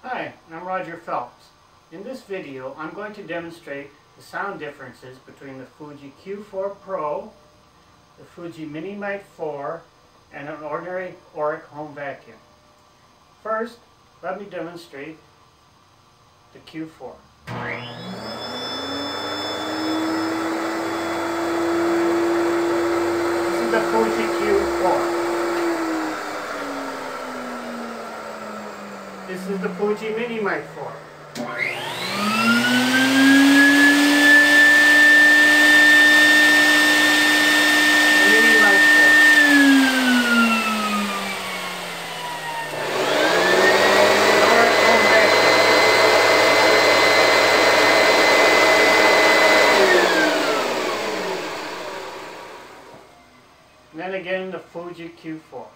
Hi, I'm Roger Phelps. In this video, I'm going to demonstrate the sound differences between the Fuji Q4 Pro, the Fuji Mite 4, and an ordinary Oreck home vacuum. First, let me demonstrate the Q4. This is the Fuji Q4. This is the Fuji Mite 4. And then again the Fuji Q4.